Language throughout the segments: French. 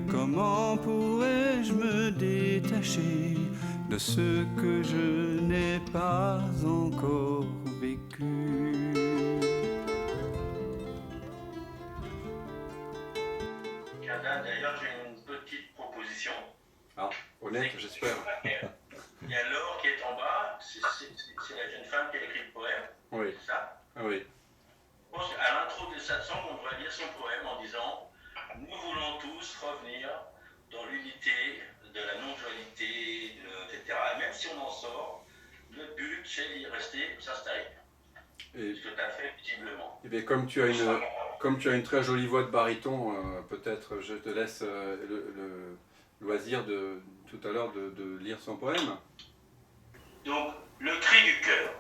Comment pourrais-je me détacher de ce que je n'ai pas encore vécu? D'ailleurs, j'ai une petite proposition. Ah, honnête, j'espère. Il y a Laure qui est en bas, c'est la jeune femme qui a écrit le poème. Oui. C'est ça? Oui. Je pense qu'à l'intro de sa chanson, on devrait lire son poème en disant « Nous voulons tous revenir dans l'unité de la non-dualité, etc. » Même si on en sort, le but, c'est d'y rester, s'installer. Et, ce que tu as fait, visiblement. Et bien, comme tu as une très jolie voix de baryton, peut-être je te laisse le loisir tout à l'heure de lire son poème. Donc, le cri du cœur.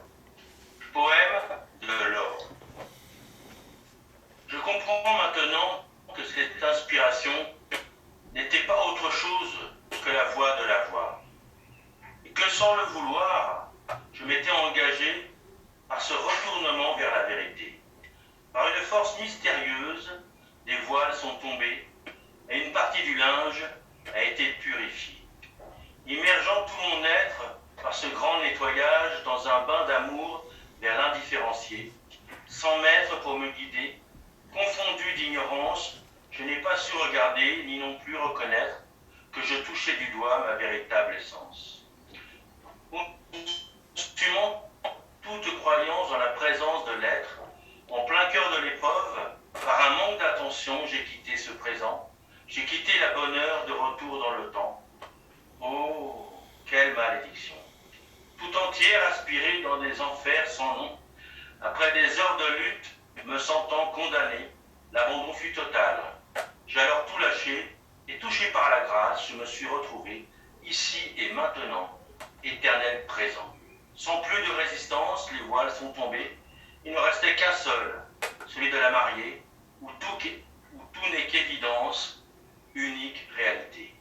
Poème de Laure. Je comprends maintenant que cette inspiration n'était pas autre chose que la voix de la voix. Et que sans le vouloir, je m'étais engagé par ce retournement vers la vérité. Par une force mystérieuse, des voiles sont tombés et une partie du linge a été purifiée. Immergeant tout mon être par ce grand nettoyage dans un bain d'amour vers l'indifférencié, sans maître pour me guider, confondu d'ignorance, je n'ai pas su regarder ni non plus reconnaître que je touchais du doigt ma véritable essence. Consumant toute croyance dans la présence de l'être, en plein cœur de l'épreuve, par un manque d'attention, j'ai quitté ce présent, j'ai quitté la bonne heure de retour dans le temps. Oh, quelle malédiction! Tout entière aspirée dans des enfers sans nom, après des heures de lutte, me sentant condamné, l'abandon fut total. J'ai alors tout lâché, et touché par la grâce, je me suis retrouvé, ici et maintenant, éternel présent. Sans plus de résistance, les voiles sont tombées, il ne restait qu'un seul, celui de la mariée, où tout n'est qu'évidence, unique réalité.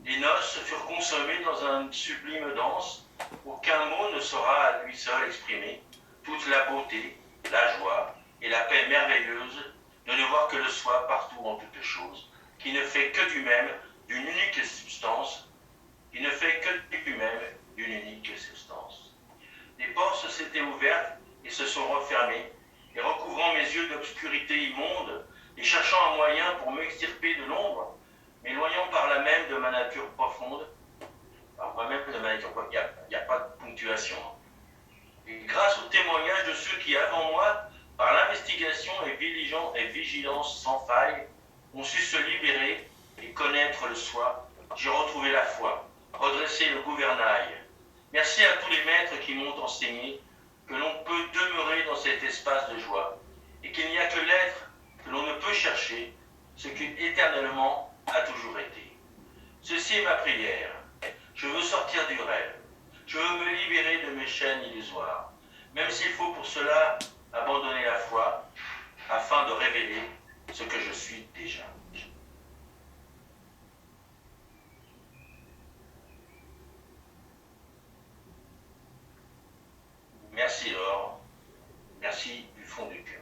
Les noces furent consommées dans une sublime danse, aucun mot ne saura à lui seul exprimer toute la beauté, la joie et la paix merveilleuse de ne voir que le soi partout en toutes choses, qui ne fait que du même, d'une unique substance, qui ne fait que du même, d'une unique substance. Les portes s'étaient ouvertes et se sont refermées, et recouvrant mes yeux d'obscurité immonde, et cherchant un moyen pour m'extirper de l'ombre, m'éloignant par là même de ma nature profonde, par moi-même de ma nature profonde, il n'y a pas de ponctuation. Et grâce au témoignage de ceux qui, avant moi, par l'investigation et vigilance sans faille, ont su se libérer et connaître le soi, j'ai retrouvé la foi, redressé le gouvernail. Merci à tous les maîtres qui m'ont enseigné que l'on peut demeurer dans cet espace de joie et qu'il n'y a que l'être que l'on ne peut chercher, ce qui éternellement a toujours été. Ceci est ma prière. Je veux sortir du rêve. Je veux me libérer de mes chaînes illusoires, même s'il faut pour cela abandonner la foi, afin de révéler ce que je suis déjà. Merci Laure, merci du fond du cœur.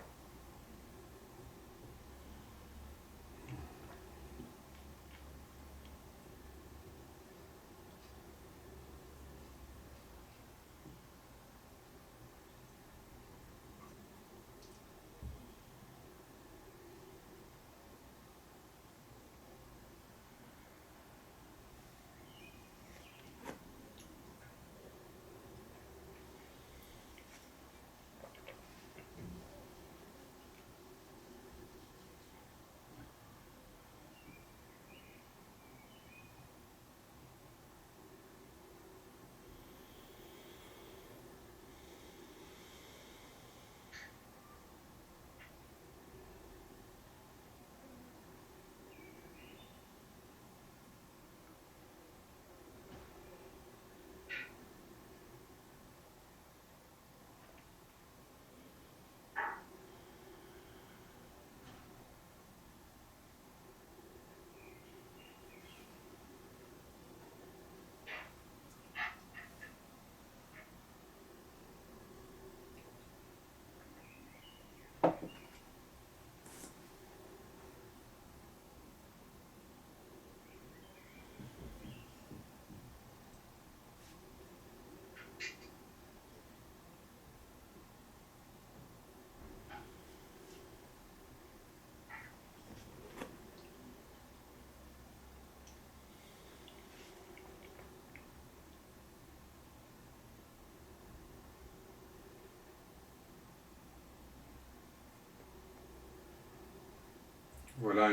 Voilà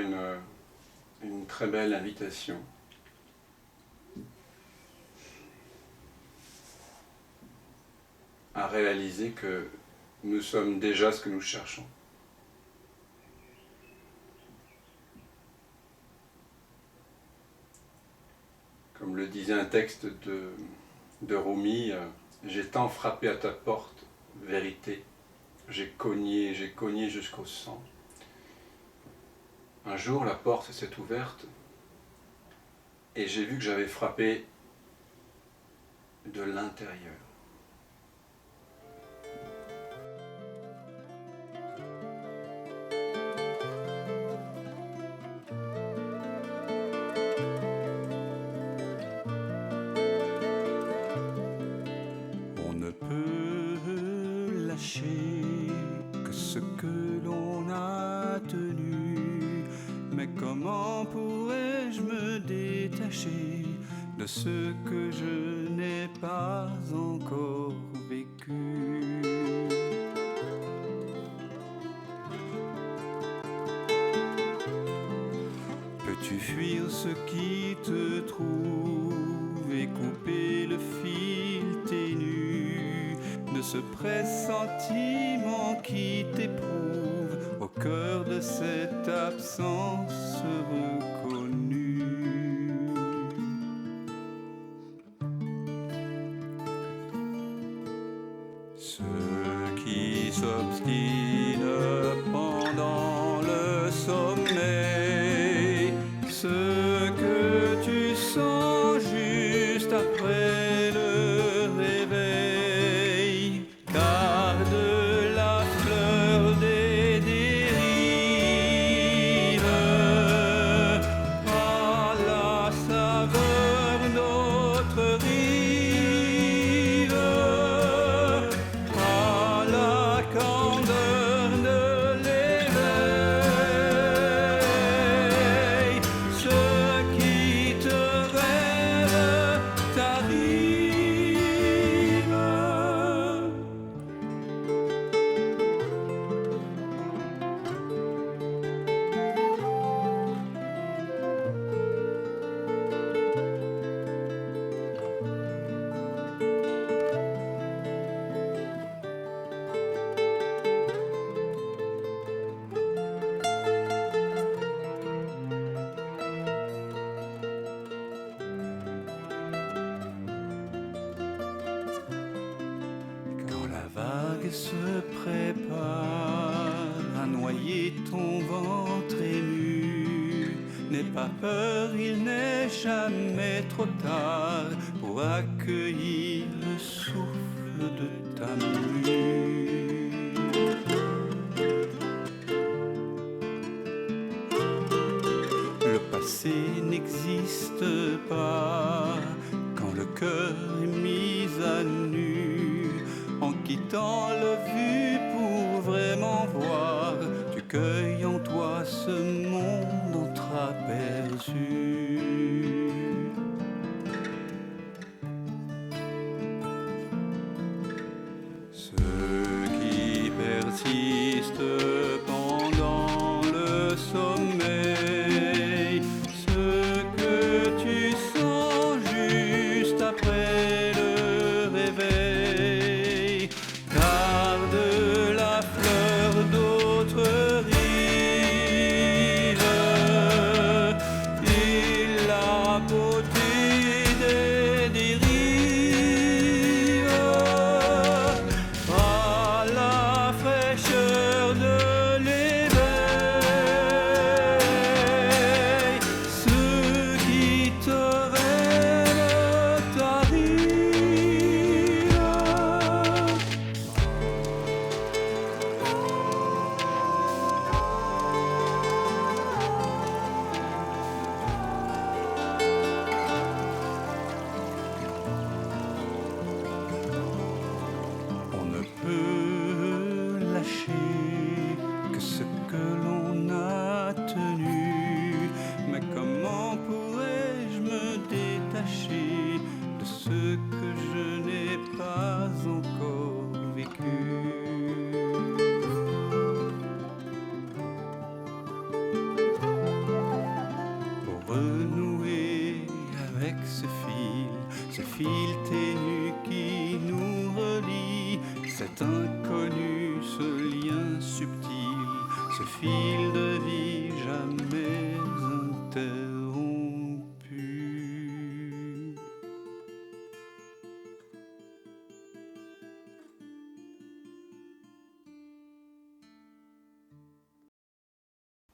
une très belle invitation à réaliser que nous sommes déjà ce que nous cherchons. Comme le disait un texte de Rumi, j'ai tant frappé à ta porte, vérité, j'ai cogné jusqu'au sang. Un jour, la porte s'est ouverte et j'ai vu que j'avais frappé de l'intérieur. On ne peut lâcher que ce que l'on a tenu, mais comment pourrais-je me détacher de ce que je n'ai pas encore vécu? Peux-tu fuir ce qui te trouve et couper le fil ténu de ce pressentiment qui t'éprouve au cœur de cette absence reconnue? Ceux qui s'obstinent pendant le sommeil, ce que tu sens juste après le réveil, garde la fleur des dérives à la saveur d'autres rives, à la candeur de l'éveil. Ce qui te rêve t'arrive. Quand la vague se prépare à noyer ton ventre ému, n'aie pas peur, il n'est jamais trop tard pour accueillir le souffle de ta mue. Le passé n'existe pas quand le cœur est mis à nu. En quittant le vu pour vraiment voir, tu cueilles en toi ce monde entreaperçu. Ceux qui persistent pendant le sommeil, ce que tu sens juste après le réveil, garde la fleur d'autres rives et la beauté des dérives, à la fraîcheur de l'éveil. Ce qui te rêve t'arrive. On ne peut lâcher que ce que l'on a tenu, mais comment pourrais-je me détacher de ce que je n'ai pas encore vécu? ce fil